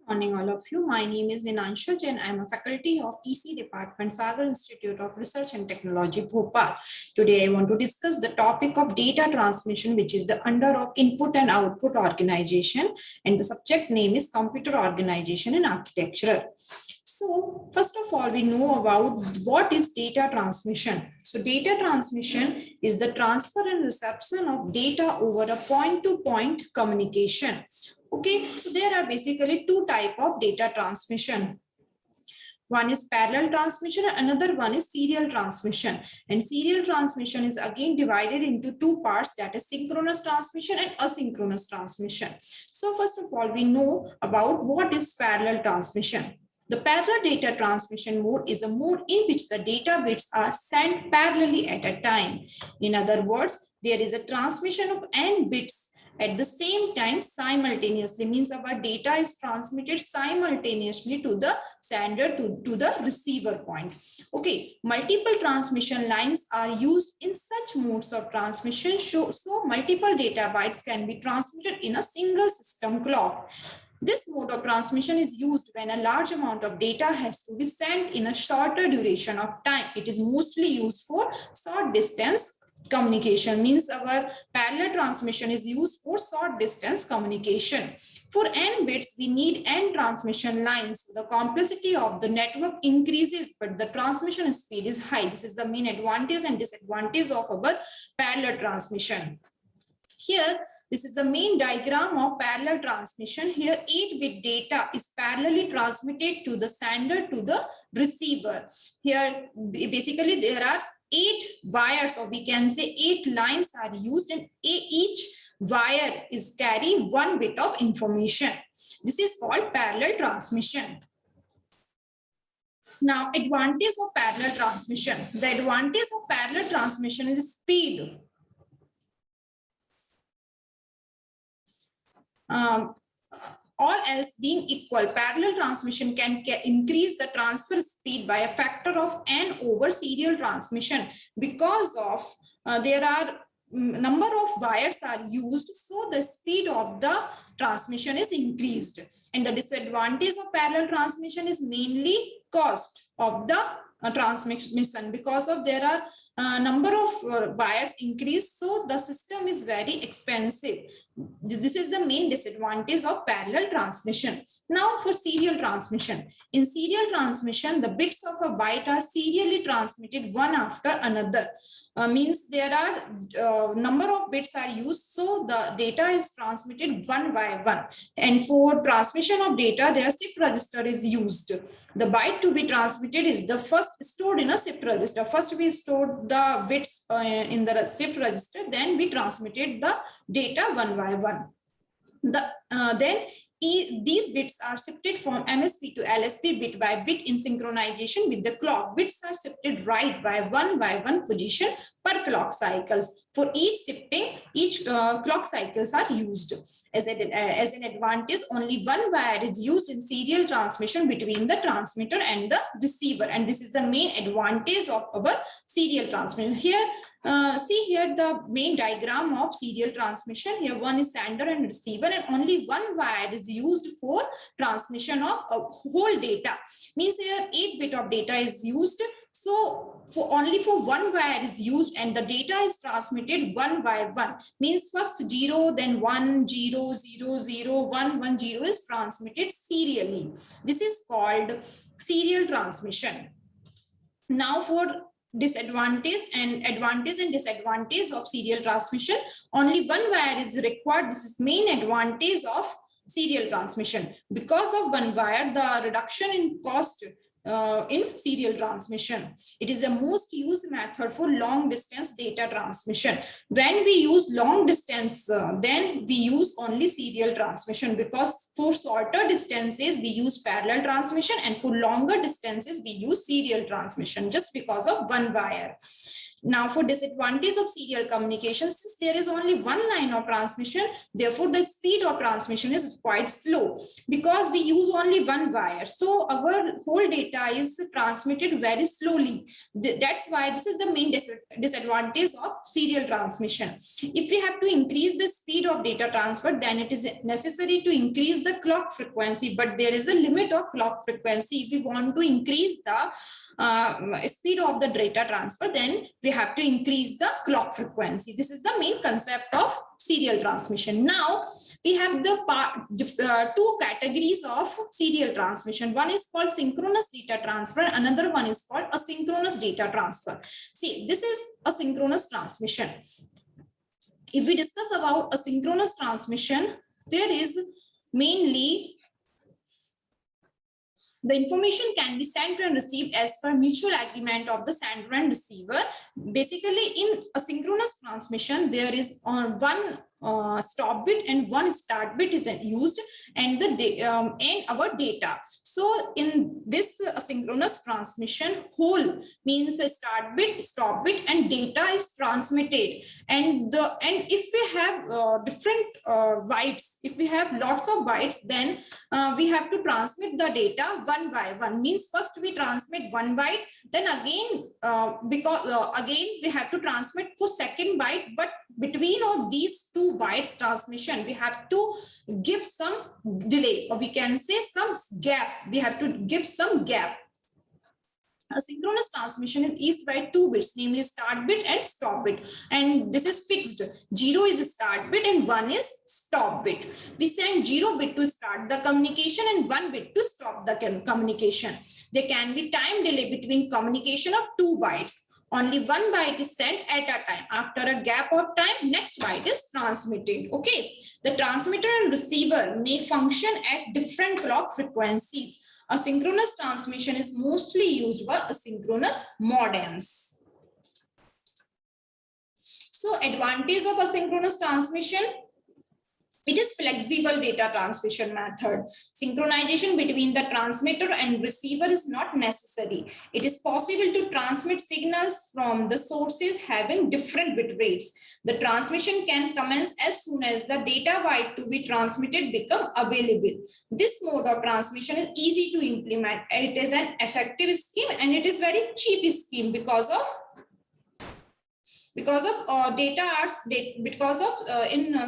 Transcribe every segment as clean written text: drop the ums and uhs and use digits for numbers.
Morning, all of you. My name is Ninansha Jain. I am a faculty of EC Department, Sagar Institute of Research and Technology, Bhopal. Today, I want to discuss the topic of data transmission, which is the under of input and output organization, and the subject name is computer organization and architecture. So, first of all, we know about what is data transmission. So, data transmission is the transfer and reception of data over a point-to-point communication. Okay, so there are basically two types of data transmission. One is parallel transmission, another one is serial transmission. And serial transmission is again divided into two parts, that is synchronous transmission and asynchronous transmission. So first of all, we know about what is parallel transmission. The parallel data transmission mode is a mode in which the data bits are sent parallelly at a time. In other words, there is a transmission of n bits at the same time simultaneously, means our data is transmitted simultaneously to the sender to the receiver point. Okay, multiple transmission lines are used in such modes of transmission, so multiple data bytes can be transmitted in a single system clock. This mode of transmission is used when a large amount of data has to be sent in a shorter duration of time. It is mostly used for short distance communication, means our parallel transmission is used for short distance communication. For n bits, we need n transmission lines. The complexity of the network increases, but the transmission speed is high. This is the main advantage and disadvantage of our parallel transmission. Here, this is the main diagram of parallel transmission. Here, 8-bit data is parallelly transmitted to the sender to the receiver. Here, basically, there are 8 wires, or we can say 8 lines are used, and each wire is carry 1 bit of information. This is called parallel transmission. Now, advantage of parallel transmission. The advantage of parallel transmission is speed. All else being equal, parallel transmission can increase the transfer speed by a factor of n over serial transmission, because of there are number of wires are used, so the speed of the transmission is increased. And the disadvantage of parallel transmission is mainly cost of the transmission, because of there are number of wires increase, so the system is very expensive. This is the main disadvantage of parallel transmission. Now for serial transmission. In serial transmission, the bits of a byte are serially transmitted one after another. Means there are number of bits are used, so the data is transmitted one by one. And for transmission of data, their shift register is used. The byte to be transmitted is the first stored in a shift register. First we stored the bits in the shift register, then we transmitted the data one by one. Then these bits are shifted from MSB to LSB bit by bit in synchronization with the clock. Bits are shifted right by one position per clock cycles. For each shifting, each clock cycles are used. As an advantage, only one wire is used in serial transmission between the transmitter and the receiver. And this is the main advantage of our serial transmission. Here, see here the main diagram of serial transmission. Here one is sender and receiver, and only one wire is used for transmission of whole data. Means here 8-bit of data is used, so only for one wire is used, and the data is transmitted one by one. Means first 0, then 1, 0, 0, 0, 1, 1, 0 is transmitted serially. This is called serial transmission. Now for disadvantage and disadvantage of serial transmission. Only one wire is required. This is main advantage of serial transmission. Because of one wire, the reduction in cost in serial transmission. It is the most used method for long distance data transmission. When we use long distance, then we use only serial transmission, because for shorter distances we use parallel transmission, and for longer distances we use serial transmission, just because of one wire. Now, for disadvantage of serial communication, since there is only one line of transmission, therefore the speed of transmission is quite slow because we use only one wire. So our whole data is transmitted very slowly. That's why this is the main disadvantage of serial transmission. If we have to increase the speed of data transfer, then it is necessary to increase the clock frequency, but there is a limit of clock frequency. If we want to increase the speed of the data transfer, then we have to increase the clock frequency. This is the main concept of serial transmission. Now we have the two categories of serial transmission. One is called synchronous data transfer, another one is called asynchronous data transfer. See, this is asynchronous transmission. If we discuss about asynchronous transmission, there is mainly the information can be sent and received as per mutual agreement of the sender and receiver. Basically, in asynchronous transmission, there is one stop bit and one start bit is used, and our data. So in this asynchronous transmission, whole means the start bit, stop bit, and data is transmitted. And if we have different bytes, if we have lots of bytes, then we have to transmit the data one by one. Means first we transmit one byte, then again again we have to transmit for second byte, but between of these two bytes transmission, we have to give some delay, or we can say some gap. We have to give some gap. Asynchronous transmission is used by two bits, namely start bit and stop bit, and this is fixed. 0 is start bit and 1 is stop bit. We send 0 bit to start the communication and 1 bit to stop the communication. There can be time delay between communication of 2 bytes. Only 1 byte is sent at a time. After a gap of time, next byte is transmitted. Okay, the transmitter and receiver may function at different clock frequencies. Asynchronous transmission is mostly used by asynchronous modems. So, advantage of asynchronous transmission: it is flexible data transmission method. Synchronization between the transmitter and receiver is not necessary. It is possible to transmit signals from the sources having different bit rates. The transmission can commence as soon as the data byte to be transmitted become available. This mode of transmission is easy to implement. It is an effective scheme and it is very cheap scheme because of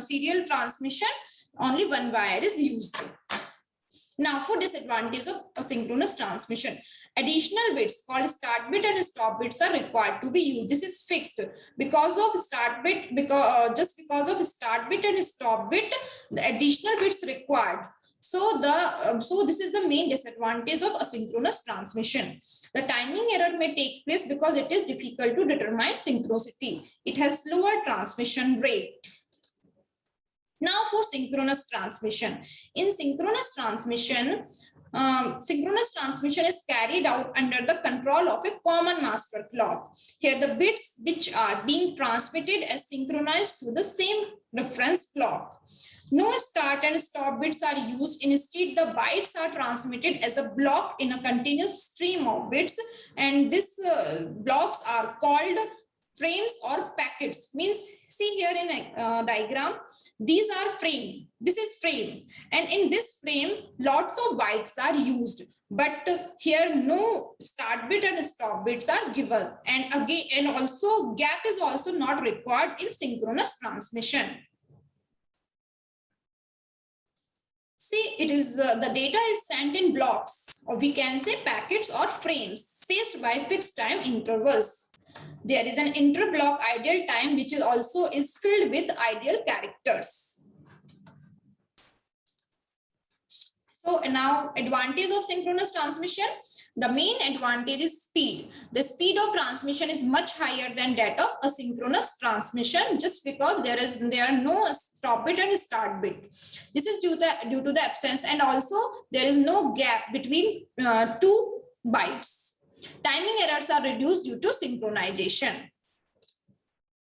serial transmission only one wire is used. Now, for disadvantage of asynchronous transmission, additional bits called start bit and stop bits are required to be used. This is fixed because of start bit, just because of start bit and stop bit, the additional bits required. So this is the main disadvantage of asynchronous transmission. The timing error may take place because it is difficult to determine synchronicity. It has slower transmission rate. Now for synchronous transmission. In synchronous transmission is carried out under the control of a common master clock. Here the bits which are being transmitted as synchronized to the same reference clock. No start and stop bits are used. Instead, the bytes are transmitted as a block in a continuous stream of bits, and these blocks are called frames or packets. Means, see here in a diagram, these are frame. This is frame, and in this frame, lots of bytes are used. But here no start bit and stop bits are given, and also gap is also not required in synchronous transmission. See, it is the data is sent in blocks, or we can say packets or frames, spaced by fixed time intervals. There is an interblock ideal time which is also filled with ideal characters. So now, advantage of synchronous transmission. The main advantage is speed. The speed of transmission is much higher than that of asynchronous transmission, just because there are no stop bit and start bit. This is due to the absence, and also there is no gap between two bytes. Timing errors are reduced due to synchronization.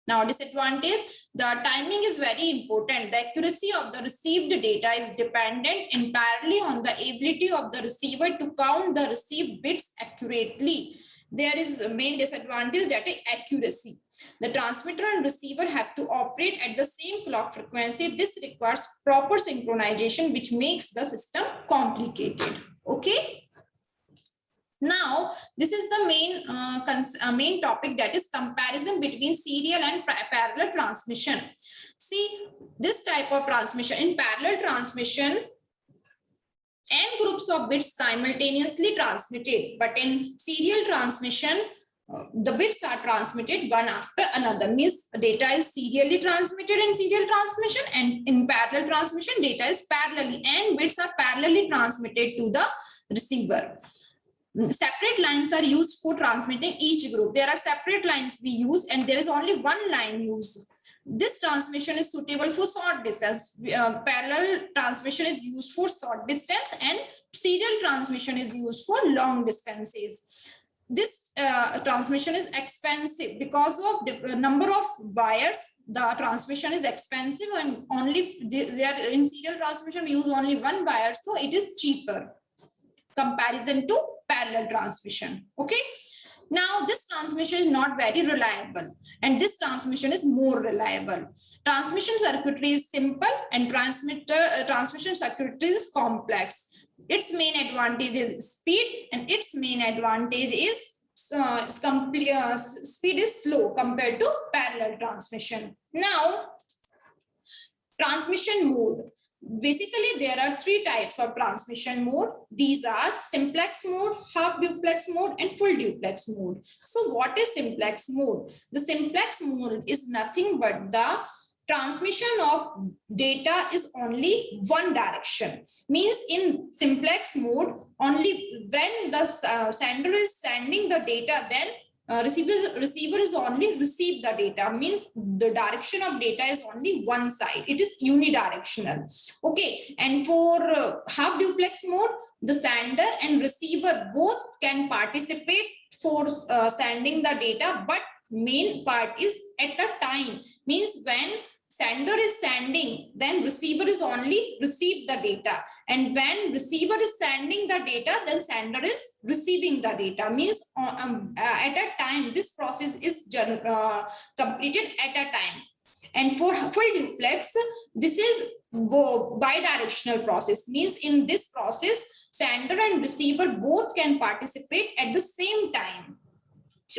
Now, disadvantage: the timing is very important. The accuracy of the received data is dependent entirely on the ability of the receiver to count the received bits accurately. there is a main disadvantage, that is accuracy. The transmitter and receiver have to operate at the same clock frequency. This requires proper synchronization, which makes the system complicated. Okay. Now, this is the main topic, that is comparison between serial and parallel transmission. See, this type of transmission, in parallel transmission, n groups of bits simultaneously transmitted, but in serial transmission, the bits are transmitted one after another. Means data is serially transmitted in serial transmission, and in parallel transmission, data is parallelly, and bits are parallelly transmitted to the receiver. Separate lines are used for transmitting each group. There are separate lines we use, and there is only one line used. This transmission is suitable for short distance. Parallel transmission is used for short distance, and serial transmission is used for long distances. This transmission is expensive because of the number of wires. The transmission is expensive, and only they are in serial transmission we use only one wire, so it is cheaper comparison to parallel transmission. Okay. Now, this transmission is not very reliable, and this transmission is more reliable. Transmission circuitry is simple, and transmission circuitry is complex. Its main advantage is speed, and its main advantage is speed is slow compared to parallel transmission. Now, transmission mode. Basically, there are three types of transmission mode. These are simplex mode, half duplex mode, and full duplex mode. So what is simplex mode? The simplex mode is nothing but the transmission of data is only one direction. Means in simplex mode, only when the sender is sending the data, then receiver is only receive the data. Means the direction of data is only one side. It is unidirectional. Okay. And for half duplex mode, the sender and receiver both can participate for sending the data, but main part is at a time. Means when sender is sending, then receiver is only receive the data, and when receiver is sending the data, then sender is receiving the data. Means at a time, this process is completed at a time. And for full duplex, this is bidirectional process. Means in this process, sender and receiver both can participate at the same time.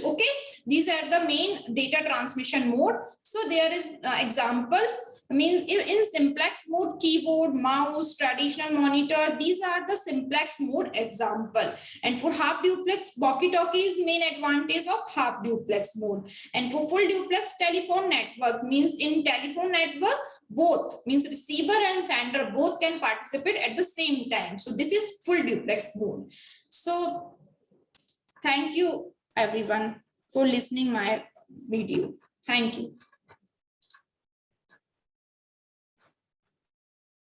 Okay, these are the main data transmission mode. So there is example. Means in simplex mode, keyboard, mouse, traditional monitor, these are the simplex mode example. And for half duplex, walkie-talkie is main advantage of half duplex mode. And for full duplex, telephone network. Means in telephone network, both, means receiver and sender both can participate at the same time. So this is full duplex mode. So thank you everyone for listening my video. Thank you.